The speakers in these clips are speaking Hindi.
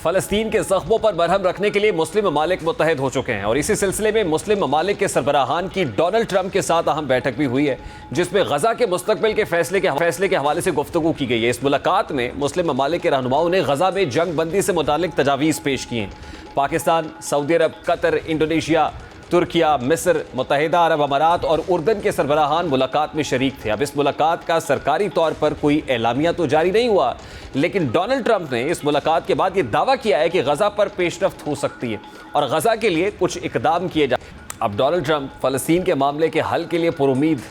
फ़लस्तीन के ज़ख्मों पर मरहम रखने के लिए मुस्लिम ममालिक मुत्तहिद हो चुके हैं और इसी सिलसिले में मुस्लिम ममालिक के सरबराहान की डोनाल्ड ट्रंप के साथ अहम बैठक भी हुई है, जिसमें गजा के मुस्तकबिल के फैसले के हवाले से गुफ्तगू की गई है। इस मुलाकात में मुस्लिम ममालिक के रहनुमाओं ने गजा में जंग बंदी से मुतालिक तजावीज़ पेश की हैं। पाकिस्तान, सऊदी अरब, कतर, इंडोनेशिया, तुर्किया, मिस्र, मुत्तहिदा अरब अमारात और उर्दन के सरबराहान मुलाकात में शरीक थे। अब इस मुलाकात का सरकारी तौर पर कोई एलामिया तो जारी नहीं हुआ, लेकिन डोनाल्ड ट्रंप ने इस मुलाकात के बाद ये दावा किया है कि गजा पर पेशरफ्त हो सकती है और गजा के लिए कुछ इकदाम किए जा। अब डोनाल्ड ट्रंप फ़लस्तीन के मामले के हल के लिए पुरुमीद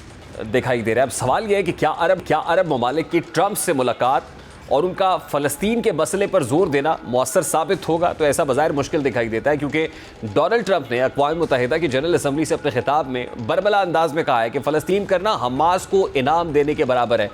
दिखाई दे रहा है। अब सवाल यह है कि क्या अरब ममालिक की ट्रंप से मुलाकात और उनका फ़लस्तीन के मसले पर जोर देना मौसर साबित होगा? तो ऐसा बज़ाहिर मुश्किल दिखाई देता है, क्योंकि डोनाल्ड ट्रंप ने अक़वाम मुत्तहिदा की जनरल असम्बली से अपने खिताब में बरबला अंदाज में कहा है कि फ़लस्तीन करना हमास को इनाम देने के बराबर है।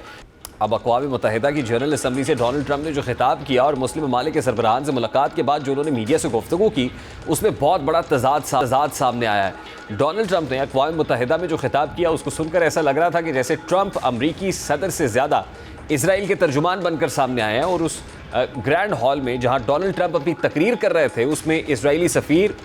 अब अक़वाम मुत्तहिदा की जनरल असम्बली से डोनाल्ड ट्रंप ने जो खिताब किया और मुस्लिम ममालिक के सरबराहान से मुलाकात के बाद जो उन्होंने मीडिया से गुफ्तगू की, उसमें बहुत बड़ा तज़ाद सामने आया है। डोनाल्ड ट्रंप ने अक़वाम मुत्तहिदा में जो खिताब किया उसको सुनकर ऐसा लग रहा था कि जैसे ट्रंप अमरीकी सदर से ज़्यादा इसराइल के तर्जुमान बनकर सामने आए हैं और उस ग्रैंड हॉल में जहां डोनाल्ड ट्रंप अपनी तकरीर कर रहे थे, उसमें इजरायली सफ़ीर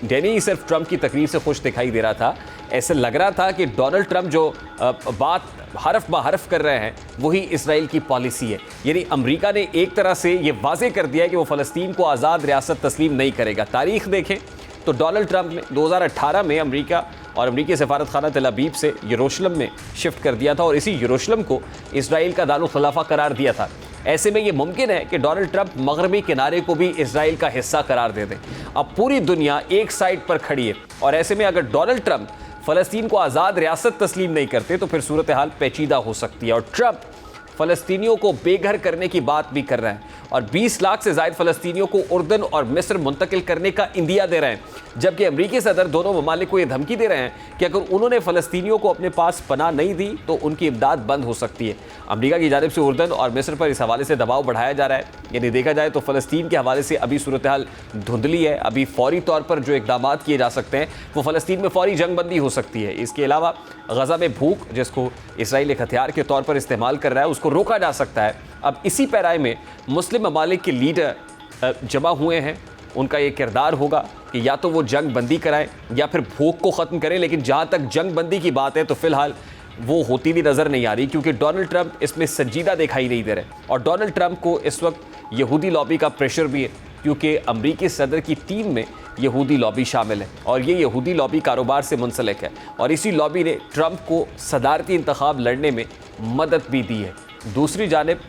डेनी सिर्फ ट्रंप की तकरीर से खुश दिखाई दे रहा था। ऐसे लग रहा था कि डोनाल्ड ट्रंप जो बात हरफ ब हरफ कर रहे हैं वही इसराइल की पॉलिसी है। यानी अमेरिका ने एक तरह से ये वाज़ेह कर दिया है कि वो फ़लस्तीन को आज़ाद रियासत तस्लीम नहीं करेगा। तारीख़ देखें तो डोनाल्ड ट्रंप ने 2018 में अमेरिका और अमरीकी सफारत खाना तेल अवीव से यरूशलेम में शिफ्ट कर दिया था और इसी यरूशलेम को इसराइल का दारुल खिलाफा करार दिया था। ऐसे में ये मुमकिन है कि डोनाल्ड ट्रंप मगरबी किनारे को भी इसराइल का हिस्सा करार दे दें। अब पूरी दुनिया एक साइड पर खड़ी है और ऐसे में अगर डोनाल्ड ट्रंप फ़लस्तीन को आज़ाद रियासत तस्लीम नहीं करते तो फिर सूरत हाल पेचीदा हो सकती है। और ट्रंप फ़लस्तीनियों को बेघर करने की बात भी कर रहे हैं और 20 लाख से ज़ायद फ़लस्तीनियों को उर्दन और मिस्र मुंतकिल करने का इंदिया दे रहे हैं, जबकि अमरीकी सदर दोनों ममालिक को यह धमकी दे रहे हैं कि अगर उन्होंने फ़लस्तीनियों को अपने पास पनाह नहीं दी तो उनकी इमदाद बंद हो सकती है। अमरीका की जानिब से उर्दन और मिस्र पर इस हवाले से दबाव बढ़ाया जा रहा है। यानी देखा जाए तो फ़लस्तीन के हवाले से अभी सूरत हाल धुंधली है। अभी फौरी तौर पर जो इकदाम किए जा सकते हैं वो फ़लस्तीन में फौरी जंग बंदी हो सकती है। इसके अलावा गजा में भूख, जिसको इसराइल एक हथियार के तौर पर इस्तेमाल कर रहा है, उसको रोका जा सकता है। अब इसी पैराए में मुस्लिम ममालिक के लीडर जमा हुए हैं। उनका ये किरदार होगा कि या तो वो जंग बंदी कराएं या फिर भूख को ख़त्म करें, लेकिन जहाँ तक जंग बंदी की बात है तो फ़िलहाल वो होती भी नज़र नहीं आ रही, क्योंकि डोनाल्ड ट्रंप इसमें संजीदा दिखाई नहीं दे रहे। और डोनाल्ड ट्रंप को इस वक्त यहूदी लॉबी का प्रेशर भी है, क्योंकि अमरीकी सदर की टीम में यहूदी लॉबी शामिल है और ये यहूदी लॉबी कारोबार से मुंसलिक है और इसी लॉबी ने ट्रंप को सदारती इंतखाब लड़ने में मदद भी दी है। दूसरी जानिब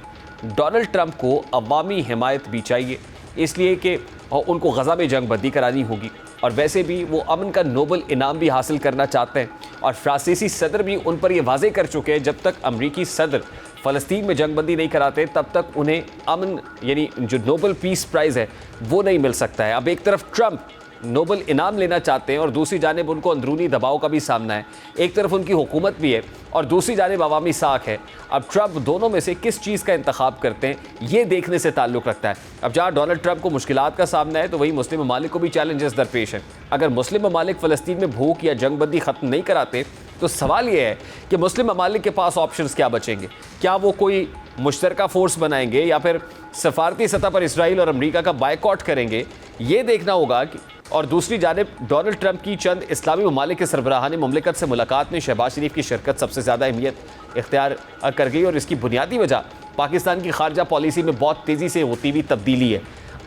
डोनाल्ड ट्रंप को अवामी हिमायत भी चाहिए, इसलिए कि उनको गजा में जंग बंदी करानी होगी और वैसे भी वो अमन का नोबल इनाम भी हासिल करना चाहते हैं और फ्रांसीसी सदर भी उन पर यह वाज़ेह कर चुके हैं जब तक अमरीकी सदर फ़लस्तीन में जंग बंदी नहीं कराते तब तक उन्हें अमन यानी जो नोबल पीस प्राइज़ है वो नहीं मिल सकता है। अब एक तरफ ट्रंप नोबल इनाम लेना चाहते हैं और दूसरी जानिब उनको अंदरूनी दबाव का भी सामना है। एक तरफ उनकी हुकूमत भी है और दूसरी जानिब अवामी साख है। अब ट्रंप दोनों में से किस चीज़ का इंतखाब करते हैं ये देखने से ताल्लुक़ रखता है। अब जहाँ डोनाल्ड ट्रंप को मुश्किलात का सामना है तो वही मुस्लिम ममालिक को भी चैलेंजेस दरपेश हैं। अगर मुस्लिम ममालिक फ़लस्तीन में भूख या जंग बंदी ख़त्म नहीं कराते तो सवाल ये है कि मुस्लिम ममालिक के पास ऑप्शंस क्या बचेंगे? क्या वो कोई मुश्तरका फ़ोर्स बनाएंगे या फिर सफारती सतह पर इसराइल और अमरीका का बायकॉट करेंगे? ये देखना होगा कि और दूसरी जानिब डोनाल्ड ट्रंप की चंद इस्लामी ममालिक के सरबराहान मुमलिकत से मुलाकात में शहबाज शरीफ की शिरकत सबसे ज़्यादा अहमियत इख्तियार कर गई और इसकी बुनियादी वजह पाकिस्तान की खारजा पॉलिसी में बहुत तेज़ी से होती हुई तब्दीली है।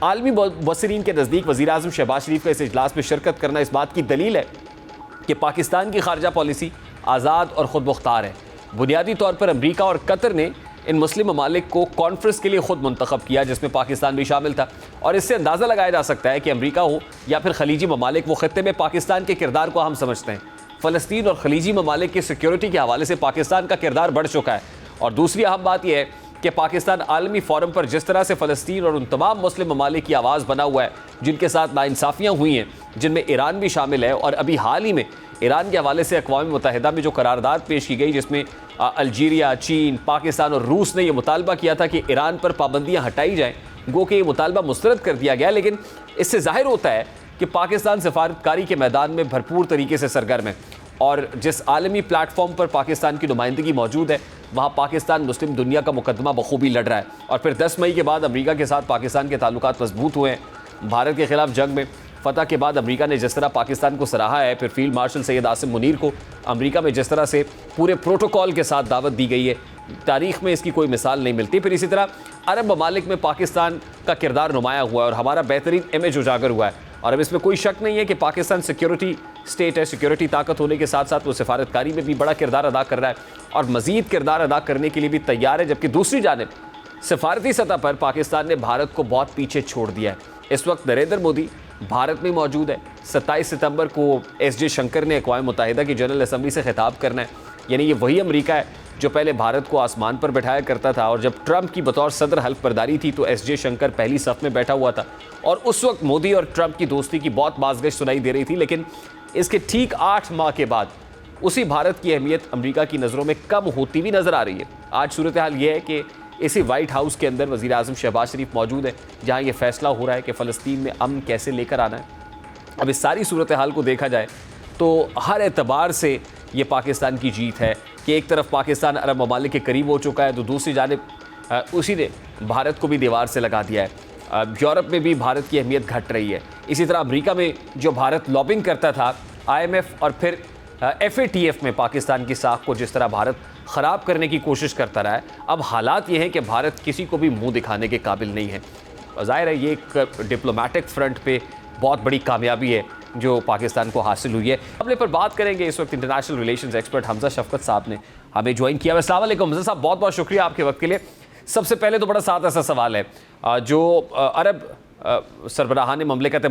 आलमी मुबस्सिरीन के नज़दीक वज़ीर-ए-आज़म शहबाज शरीफ का इस इजलास में शिरकत करना इस बात की दलील है कि पाकिस्तान की खारजा पॉलिसी आज़ाद और ख़ुद मुख्तार है। बुनियादी तौर पर अमरीका और कतर ने इन मुस्लिम ममालिक को कॉन्फ्रेंस के लिए ख़ुद मुंतखब किया, जिसमें पाकिस्तान भी शामिल था और इससे अंदाज़ा लगाया जा सकता है कि अमरीका हो या फिर खलीजी ममालिक, वो ख़त्ते में पाकिस्तान के किरदार को हम समझते हैं। फ़लस्तीन और खलीजी ममालिक की सिक्योरिटी के हवाले से पाकिस्तान का किरदार बढ़ चुका है। और दूसरी अहम बात यह है कि पाकिस्तान आलमी फोरम पर जिस तरह से फ़लस्तीन और उन तमाम मुस्लिम ममालिक की आवाज़ बना हुआ है जिनके साथ नाइंसाफ़ियाँ हुई हैं, जिनमें ईरान भी शामिल है और अभी हाल ही में ईरान के हवाले से अक़वाम मुत्तहिदा में जो करारदाद पेश की गई जिसमें अल्जीरिया, चीन, पाकिस्तान और रूस ने यह मुतालबा किया था कि ईरान पर पाबंदियाँ हटाई जाएँ, गो कि ये मुतालबा मुस्तरद कर दिया गया। लेकिन इससे ज़ाहिर होता है कि पाकिस्तान सफारतकारी के मैदान में भरपूर तरीके से सरगर्म है और जिस आलमी प्लेटफॉर्म पर पाकिस्तान की नुमाइंदगी मौजूद है वहाँ पाकिस्तान मुस्लिम दुनिया का मुकदमा बखूबी लड़ रहा है। और फिर 10 मई के बाद अमेरिका के साथ पाकिस्तान के ताल्लुकात मजबूत हुए हैं। भारत के खिलाफ जंग में फतह के बाद अमेरिका ने जिस तरह पाकिस्तान को सराहा है, फिर फील्ड मार्शल सैयद आसिम मुनीर को अमेरिका में जिस तरह से पूरे प्रोटोकॉल के साथ दावत दी गई है, तारीख में इसकी कोई मिसाल नहीं मिलती। फिर इसी तरह अरब ममालिक में पाकिस्तान का किरदार नुमाया हुआ है और हमारा बेहतरीन इमेज उजागर हुआ है। और अब इसमें कोई शक नहीं है कि पाकिस्तान सिक्योरिटी स्टेट है, सिक्योरिटी ताकत होने के साथ साथ वो सिफारतकारी में भी बड़ा किरदार अदा कर रहा है और मज़ीद किरदार अदा करने के लिए भी तैयार है। जबकि दूसरी जानिब सिफारती सतह पर पाकिस्तान ने भारत को बहुत पीछे छोड़ दिया है। इस वक्त नरेंद्र मोदी भारत में मौजूद है। 27 सितंबर को एस शंकर ने अक़वाम मुत्तहिदा की जनरल असम्बली से खिताब करना है। यानी ये वही अमेरिका है जो पहले भारत को आसमान पर बैठाया करता था और जब ट्रंप की बतौर सदर हल्फ बर्दारी थी तो एस शंकर पहली सफ में बैठा हुआ था और उस वक्त मोदी और ट्रंप की दोस्ती की बहुत बाज़गश सुनाई दे रही थी। लेकिन इसके ठीक 8 माह के बाद उसी भारत की अहमियत अमेरिका की नज़रों में कम होती हुई नज़र आ रही है। आज सूरत हाल ये है कि इसी वाइट हाउस के अंदर वज़ीर आज़म शहबाज शरीफ मौजूद है, जहाँ ये फैसला हो रहा है कि फ़लस्तीन में अमन कैसे लेकर आना है। अब इस सारी सूरत हाल को देखा जाए तो हर एतबार से ये पाकिस्तान की जीत है कि एक तरफ पाकिस्तान अरब ममालिक के करीब हो चुका है तो दूसरी जानिब उसी ने भारत को भी दीवार से लगा दिया है। यूरोप में भी भारत की अहमियत घट रही है। इसी तरह अमेरिका में जो भारत लॉबिंग करता था IMF और फिर FATF में पाकिस्तान की साख को जिस तरह भारत ख़राब करने की कोशिश करता रहा है, अब हालात ये हैं कि भारत किसी को भी मुंह दिखाने के काबिल नहीं है। ज़ाहिर है ये एक डिप्लोमेटिक फ्रंट पे बहुत बड़ी कामयाबी है जो पाकिस्तान को हासिल हुई है। हमने पर बात करेंगे इस वक्त इंटरनेशनल रिलेशंस एक्सपर्ट हमजा शफकत साहब ने हमें ज्वाइन किया। अस्सलाम वालेकुम हमजा साहब, बहुत बहुत शुक्रिया आपके वक्त के लिए। सबसे पहले तो बड़ा सादा सा सवाल है, जो अरब सरबराहान ममलिकत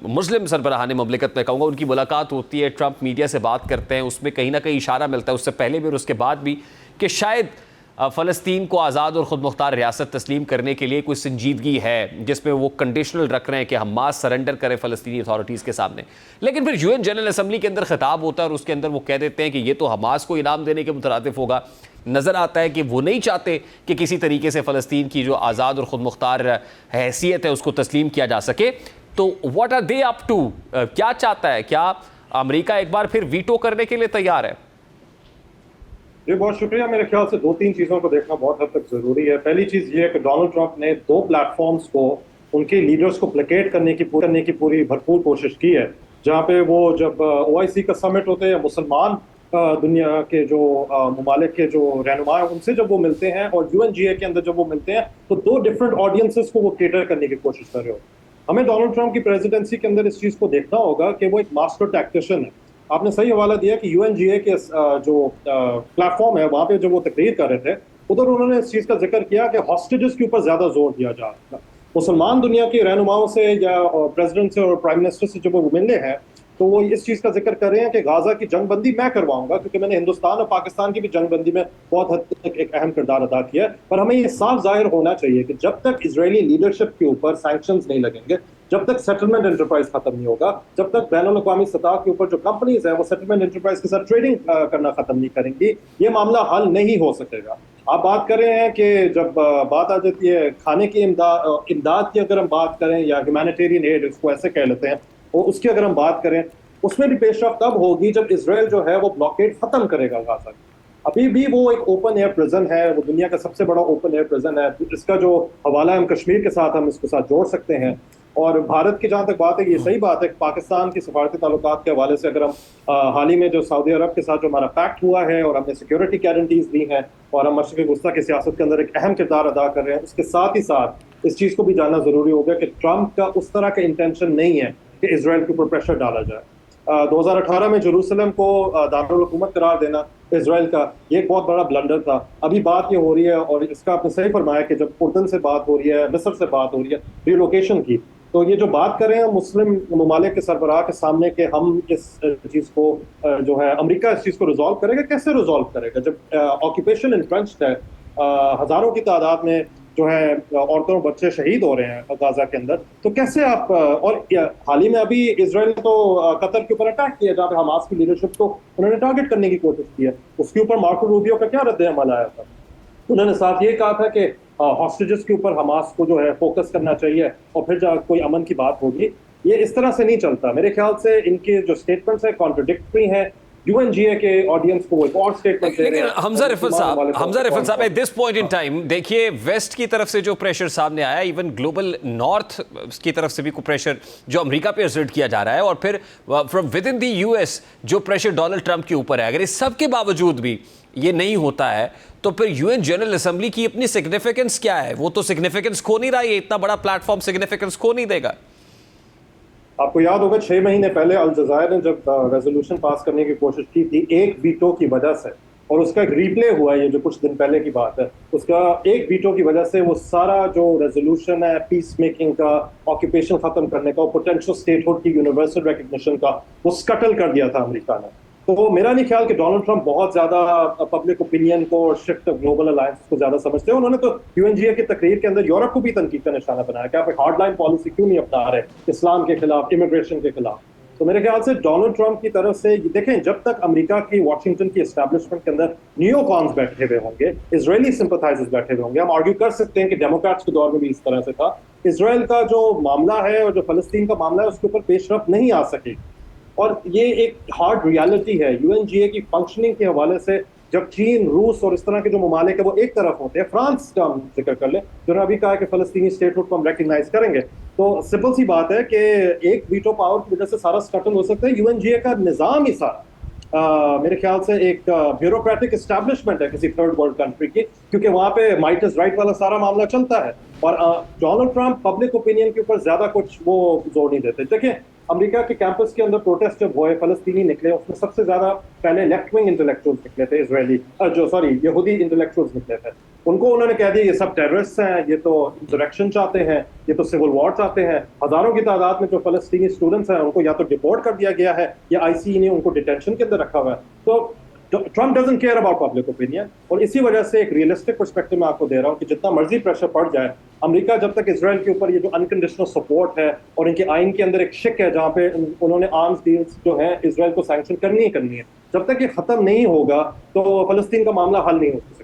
मुस्लिम सरबराहान ममलिकत में कहूँगा उनकी मुलाकात होती है, ट्रंप मीडिया से बात करते हैं, उसमें कहीं ना कहीं इशारा मिलता है उससे पहले भी और उसके बाद भी कि शायद फ़लस्तीन को आज़ाद और ख़ुद मुख्तार रियासत तस्लीम करने के लिए कोई संजीदगी है जिसमें वो कंडीशनल रख रहे हैं कि हमास सरेंडर करे फ़लस्तीनी अथॉरिटीज़ के सामने। लेकिन फिर UN जनरल असम्बली के अंदर खिताब होता है और उसके अंदर वो कह देते हैं कि ये तो हमास को इनाम देने के मुतरादिफ होगा। नज़र आता है कि वो नहीं चाहते कि किसी तरीके से फ़लस्तीन की जो आज़ाद और ख़ुद मुख्तार हैसियत है उसको तस्लीम किया जा सके। तो what are they up to, क्या चाहता है? क्या अमेरिका एक बार फिर वीटो करने के लिए तैयार है? जी बहुत शुक्रिया। मेरे ख्याल से 2-3 चीज़ों को देखना बहुत हद तक ज़रूरी है। पहली चीज़ ये है कि डोनाल्ड ट्रंप ने 2 प्लेटफॉर्म्स को उनके लीडर्स को प्लेकेट करने की पूरी भरपूर कोशिश की है। जहाँ पे वो जब OIC का समिट होते हैं, मुसलमान दुनिया के जो ममालिक के जो रहनुमा हैं उनसे जब वो मिलते हैं और UNGA के अंदर जब वो मिलते हैं तो 2 डिफरेंट ऑडियंसेस को वो केटर करने की कोशिश कर रहे हो। हमें डोनाल्ड ट्रंप की प्रेसिडेंसी के अंदर इस चीज़ को देखना होगा कि वो एक मास्टर टैक्टिशियन है। आपने सही हवाला दिया कि UNGA के जो प्लेटफॉर्म है वहाँ पे जब वो तकरीर कर रहे थे उधर उन्होंने इस चीज़ का जिक्र किया कि हॉस्टेजेस के ऊपर ज़्यादा जोर दिया जा रहा है। मुसलमान दुनिया के रहनुमाओं से या प्रेसिडेंट से और प्राइम मिनिस्टर से जब वो मिलने हैं तो वो इस चीज़ का जिक्र कर रहे हैं कि गाजा की जंगबंदी मैं करवाऊंगा, क्योंकि मैंने हिंदुस्तान और पाकिस्तान की भी जंगबंदी में बहुत हद तक एक अहम किरदार अदा किया है। पर हमें ये साफ जाहिर होना चाहिए कि जब तक इजरायली लीडरशिप के ऊपर सैंक्शंस नहीं लगेंगे, जब तक सेटलमेंट एंटरप्राइज खत्म नहीं होगा, जब तक बैनुल-अक़वामी सतह के ऊपर जो कंपनीज है वो सेटलमेंट एंटरप्राइज के साथ ट्रेडिंग करना खत्म नहीं करेंगी, ये मामला हल नहीं हो सकेगा। आप बात कर रहे हैं कि जब बात आ जाती है खाने की इमदाद की, अगर हम बात करें या ह्यूमैनिटेरियन एड इसको ऐसे कह लेते हैं, और उसकी अगर हम बात करें उसमें भी पेशरफ्त तब होगी जब इसराइल जो है वो ब्लॉकेड खत्म करेगा गाजा। अभी भी वो एक ओपन एयर प्रिजन है, वो दुनिया का सबसे बड़ा ओपन एयर प्रिजन है। इसका जो हवाला हम कश्मीर के साथ हम इसके साथ जोड़ सकते हैं। और भारत की जहाँ तक बात है, ये सही बात है, पाकिस्तान की सफारती ताल्लुकात के हवाले से अगर हम हाल ही में जो सऊदी अरब के साथ जो हमारा पैक्ट हुआ है और हमने सिक्योरिटी गारंटीज दी हैं और हम मशरिक़ी वस्ता की सियासत के अंदर एक अहम किरदार अदा कर रहे हैं, उसके साथ ही साथ इस चीज़ को भी जानना ज़रूरी होगा कि ट्रंप का उस तरह का इंटेंशन नहीं है कि इसराइल के ऊपर प्रेशर डाला जाए। 2018 में जेरूसलम को दारुल हुकूमत करार देना इसराइल का ये एक बहुत बड़ा ब्लंडर था। अभी बात ये हो रही है और इसका आपने सही फरमाया कि जब उर्दन से बात हो रही है, मिस्र से बात हो रही है रिलोकेशन की, तो ये जो बात कर रहे हैं मुस्लिम ममालिक के सरबराह के सामने कि हम इस चीज़ को जो है अमेरिका इस चीज़ को रिजॉल्व करेगा, कैसे रिजॉल्व करेगा जब ऑक्यूपेशन एंट्रेंच्ड है, हज़ारों की तादाद में जो है औरतों और बच्चे शहीद हो रहे हैं गाजा के अंदर, तो कैसे आप और हाल ही में अभी इसराइल ने तो कतर के ऊपर अटैक किया जहाँ पे हमास की लीडरशिप को उन्होंने टारगेट करने की कोशिश की है। उसके ऊपर मार्को रूबियो का क्या रद्द अमल आया था? उन्होंने साथ ये कहा था कि हॉस्टेजेस के ऊपर हमास को जो है फोकस करना चाहिए और फिर जब कोई अमन की बात होगी। ये इस तरह से नहीं चलता। मेरे ख्याल से इनके जो स्टेटमेंट्स हैं कॉन्ट्रडिक्टरी हैं। यूएनजीए के ऑडियंस को एक और स्टेटमेंट दे रहे लेकिन हैं। हमजा रिफत साहब at this point in time देखिए वेस्ट की तरफ से जो प्रेशर सामने आया, इवन ग्लोबल नॉर्थ की तरफ से भी कोई प्रेशर जो अमेरिका पे एक्सर्ट किया जा रहा है, और फिर from with in the US जो प्रेशर डोनाल्ड ट्रंप के ऊपर है, अगर इस सब के बावजूद भी ये नहीं होता है तो फिर यूएन जनरल असेंबली की अपनी सिग्निफिकेंस क्या है? वो तो सिग्निफिकेंस खो नहीं रहा है, इतना बड़ा प्लेटफॉर्म सिग्निफिकेंस खो नहीं देगा। आपको याद होगा 6 महीने पहले अल जज़ायर ने जब रेजोल्यूशन पास करने की कोशिश की थी एक वीटो की वजह से, और उसका एक रिप्ले हुआ है, ये जो कुछ दिन पहले की बात है, उसका एक वीटो की वजह से वो सारा जो रेजोल्यूशन है पीस मेकिंग का, ऑक्यूपेशन खत्म करने का, पोटेंशियल स्टेटहुड की यूनिवर्सल रिकग्निशन का, वो स्कटल कर दिया था अमेरिका ने। तो मेरा नहीं ख्याल कि डोनाल्ड ट्रंप बहुत ज्यादा पब्लिक ओपिनियन को और शिफ्ट ग्लोबल अलायंस को ज्यादा समझते हैं। उन्होंने तो यूएनजीए की तकरीर के अंदर यूरोप को भी तनकीद का निशाना बनाया कि आप एक हार्डलाइन पॉलिसी क्यों नहीं अपना रहे इस्लाम के खिलाफ, इमिग्रेशन के खिलाफ। तो मेरे ख्याल से डोनाल्ड ट्रंप की तरफ से देखें, जब तक अमेरिका की वाशिंगटन की एस्टैब्लिशमेंट के अंदर नियोकॉन्स बैठे हुए होंगे, इजरायली सिंपैथाइजर्स बैठे हुए होंगे, हम आर्ग्यू कर सकते हैं कि डेमोक्रेट्स के दौर में भी इस तरह से था, इसराइल का जो मामला है और जो फलस्तीन का मामला है उसके ऊपर पेशरफ नहीं आ सकी। और ये एक हार्ड रियलिटी है यूएनजीए की फंक्शनिंग के हवाले से। जब चीन, रूस और इस तरह के जो ममालिक है वो एक तरफ होते हैं, फ्रांस का हम जिक्र कर ले जिन्होंने अभी कहा कि फलस्तीनी स्टेटहुड को हम रिकग्नाइज करेंगे, तो सिंपल सी बात है कि एक वीटो पावर की वजह से सारा स्कटल हो सकता है। यूएनजीए का निजाम ही सारा मेरे ख्याल से एक ब्यूरोक्रेटिक एस्टैब्लिशमेंट है किसी थर्ड वर्ल्ड कंट्री की, क्योंकि वहां पे माइट इज राइट वाला सारा मामला चलता है। और डोनाल्ड ट्रंप पब्लिक ओपिनियन के ऊपर ज्यादा कुछ वो जोर नहीं देते। देखिए, अमेरिका के कैंपस के अंदर प्रोटेस्ट जब हुए, फलस्तीनी निकले, उसमें सबसे ज्यादा पहले लेफ्ट विंग इंटेलेक्चुअल्स निकले थे, इजरायली यहूदी इंटेलेक्चुअल्स निकले थे। उनको उन्होंने कह दिया ये सब टेररिस्ट हैं, ये तो इंसरेक्शन चाहते हैं, ये तो सिविल वॉर चाहते हैं। हजारों की तादाद में जो फलस्तीनी स्टूडेंट्स हैं उनको या तो डिपोर्ट कर दिया गया है या आईसीई ने उनको डिटेंशन के अंदर रखा हुआ है। तो Trump doesn't care about public opinion, और इसी वजह से एक रियलिस्टिक पर्सपेक्टिव मैं आपको दे रहा हूँ कि जितना मर्जी प्रेशर पड़ जाए, अमेरिका जब तक इजराइल के ऊपर ये जो अनकंडीशनल सपोर्ट है, और इनके आइन के अंदर एक शिक है जहाँ पे उन्होंने आर्म्स डील्स जो है इजराइल को सैंक्शन करनी ही करनी है, जब तक ये खत्म नहीं होगा तो फलस्तीन का मामला हल नहीं हो सकता।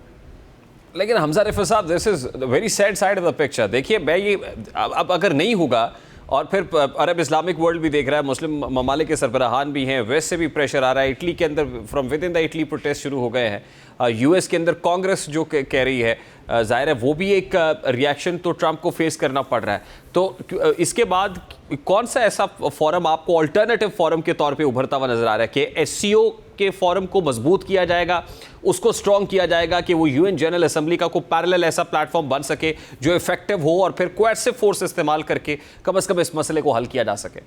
लेकिन हमजा रिफत साहब, this is very sad side of the picture. देखिए, मैं ये अब अगर नहीं होगा, और फिर अरब इस्लामिक वर्ल्ड भी देख रहा है, मुस्लिम ममालिक के सरबराहान भी हैं, वेस्ट से भी प्रेशर आ रहा है, इटली के अंदर from with in the Italy protest शुरू हो गए हैं, यूएस के अंदर कांग्रेस जो कह रही है, जाहिर है वो भी एक रिएक्शन तो ट्रंप को फेस करना पड़ रहा है। तो इसके बाद कौन सा ऐसा फोरम आपको अल्टरनेटिव फोरम के तौर पे उभरता हुआ नजर आ रहा है कि एससीओ के फोरम को मजबूत किया जाएगा, उसको स्ट्रॉन्ग किया जाएगा कि वो यूएन जनरल असेंबली का कोई पैरेलल ऐसा प्लेटफॉर्म बन सके जो इफेक्टिव हो, और फिर कोएर्सिव फोर्स इस्तेमाल करके कम से कम इस मसले को हल किया जा सके?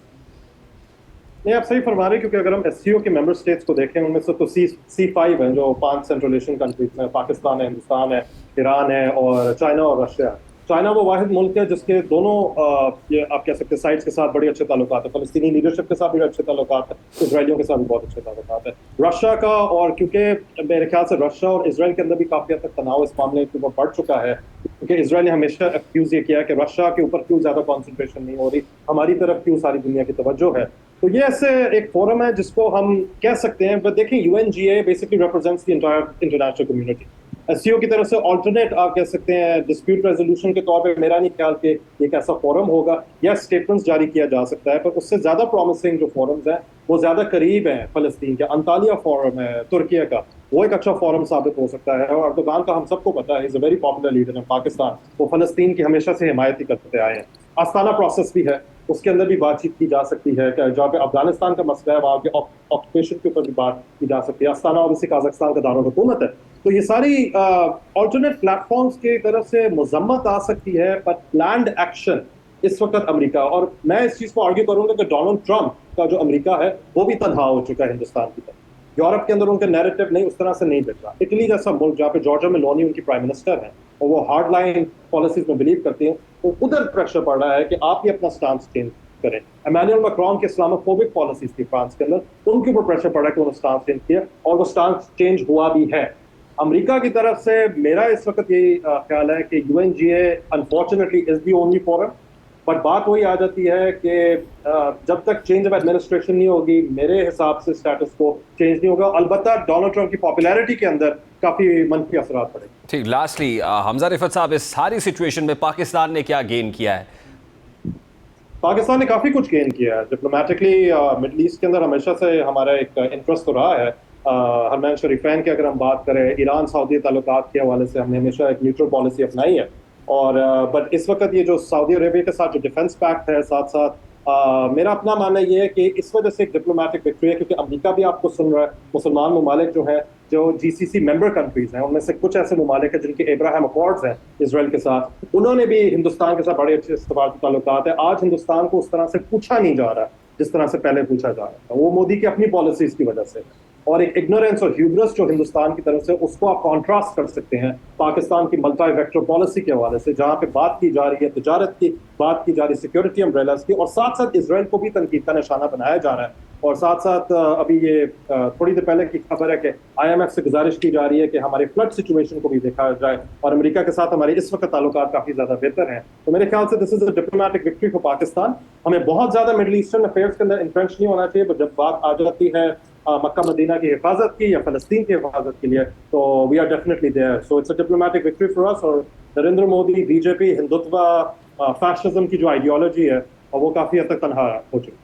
नहीं, आप सही फरमा रहे हैं, क्योंकि अगर हम एससीओ के मेंबर स्टेट्स को देखें, उनमें से तो C5 हैं जो 5 सेंट्रल एशियन कंट्रीज में, पाकिस्तान है, हिंदुस्तान है, ईरान है और चाइना और रशिया है। चाइना वो वाहिद मुल्क है जिसके दोनों ये आप कह सकते हैं साइड्स के साथ बड़े अच्छे ताल्लुकात है, फलस्तीनी लीडरशिप के साथ भी अच्छे ताल्लुकात है, इसराइलियों के साथ भी बहुत अच्छे ताल्लुकात है। रशिया का, और क्योंकि मेरे ख्याल से रशिया और इसराइल के अंदर भी काफी हद तक तनाव इस मामले के ऊपर बढ़ चुका है, क्योंकि इसराइल ने हमेशा एक्यूज ये किया कि रशिया के ऊपर क्यों ज्यादा कॉन्सेंट्रेशन नहीं हो रही, हमारी तरफ क्यों सारी दुनिया की तवज्जो है। तो ये ऐसे एक फोरम है जिसको हम कह सकते हैं, बट देखें UNGA basically represents the entire international community. SCO की तरफ से ऑल्टरनेट आप कह सकते हैं डिस्प्यूट रेजोल्यूशन के तौर पे मेरा नहीं ख्याल कि एक ऐसा फोरम होगा, या स्टेटमेंट्स जारी किया जा सकता है, पर उससे ज्यादा प्रॉमिसिंग जो फोरम्स हैं वो ज्यादा करीब हैं फलस्तीन के। अंतालिया फोरम है तुर्की का, वो एक अच्छा फोरम साबित हो सकता है। और अर्दोगान का हम सबको पता है, is a very popular leader in Pakistan, वो फलस्तीन की हमेशा से हिमायत ही करते आए हैं। आस्ताना प्रोसेस भी है, उसके अंदर भी बातचीत की जा सकती है, जहाँ पे अफगानिस्तान का मसला है वहाँ के ऑक्यूपेशन के ऊपर भी बात की जा सकती है। आस्ताना ऑब्वियसली काजाकिस्तान का दारुल हुकूमत है। तो ये सारी ऑल्टरनेट प्लेटफॉर्म्स की तरफ से मजम्मत आ सकती है, पर प्लान्ड एक्शन इस वक्त अमेरिका, और मैं इस चीज को आर्ग्यू करूंगा कि डोनाल्ड ट्रंप का जो अमेरिका है वो भी तनहा हो चुका है हिंदुस्तान की तरफ। यूरोप के अंदर उनका नैरेटिव नहीं उस तरह से नहीं दिख रहा। इटली जैसा मुल्क जहाँ पे जॉर्जिया मेलोनी उनकी प्राइम मिनिस्टर है और वो हार्ड लाइन पॉलिसीज में बिलीव करती हैं, तो उधर प्रेशर पड़ रहा है कि आप ही अपना स्टांस चेंज करें। इमैनुअल मैक्रोन के इस्लामोफोबिक पॉलिसीज थी फ्रांस के अंदर, उनके ऊपर प्रेशर पड़ रहा है कि उन्होंने स्टांस चेंज किया, और वो स्टांस चेंज हुआ भी है। अमेरिका की तरफ से मेरा इस वक्त यही ख्याल है कि UNGA unfortunately is the only forum, but बात वही आ जाती है कि जब तक चेंज ऑफ एडमिनिस्ट्रेशन नहीं होगी, मेरे हिसाब से स्टेटस को चेंज नहीं होगा। अलबत्ता डोनाल्ड ट्रंप की पॉपुलैरिटी के अंदर काफी मनफी असरात पड़े। ठीक, लास्टली हमजा रिफत साहब, इस सारी सिचुएशन में पाकिस्तान ने क्या गेन किया है? पाकिस्तान ने काफी कुछ गेन किया है डिप्लोमेटिकली। मिडल ईस्ट के अंदर हमेशा से हमारा एक इंटरेस्ट तो रहा है हरमैन शरीफैन की अगर हम बात करें, ईरान सऊदी ताल्लुकात के हवाले से हमने हमेशा एक न्यूट्रल पॉलिसी अपनाई है। और बट इस वक्त ये जो सऊदी अरेबिया के साथ जो डिफेंस पैक्ट है, साथ साथ मेरा अपना मानना ये है कि इस वजह से एक डिप्लोमेटिक विक्ट्री है, क्योंकि अमेरिका भी आपको सुन रहा है। मुसलमान ममालिक जो है, जो GCC मेंबर कंट्रीज हैं, उनमें से कुछ ऐसे ममालिक हैं जिनके अब्राहम अकॉर्ड्स हैं इसराइल के साथ, उन्होंने भी हिंदुस्तान के साथ बड़े अच्छे सफारती ताल्लुकात है। आज हिंदुस्तान को उस तरह से पूछा नहीं जा रहा जिस तरह से पहले पूछा जा रहा था, वो मोदी की अपनी पॉलिसीज की वजह से। और एक इग्नोरेंस और ह्यूब्रिस जो हिंदुस्तान की तरफ से, उसको आप कॉन्ट्रास्ट कर सकते हैं पाकिस्तान की मल्टी वेक्टर पॉलिसी के हवाले से, जहां पे बात की जा रही है तजारत की, बात की जा रही है सिक्योरिटी अम्ब्रेलास की, और साथ साथ इसराइल को भी तनकीद का निशाना बनाया जा रहा है। और साथ साथ अभी ये थोड़ी देर पहले की खबर है कि IMF से गुजारिश की जा रही है कि हमारे फ्लड सिचुएशन को भी देखा जाए, और अमेरिका के साथ हमारे इस वक्त ताल्लुकात काफी ज्यादा बेहतर हैं। तो मेरे ख्याल से this is a diplomatic victory for Pakistan. हमें बहुत ज्यादा मिडिल ईस्टर्न अफेयर्स के अंदर इंट्रेंच नहीं होना चाहिए, बट जब बात आ जाती है मक्का मदीना की हिफाजत की या फलस्तीन की हिफाजत के लिए, तो we are definitely there. So it's a diplomatic victory for us. और नरेंद्र मोदी, BJP, हिंदुत्व, फैशिज्म की जो आइडियोलॉजी है, और वो काफी हद तक तनहा हो चुकी है।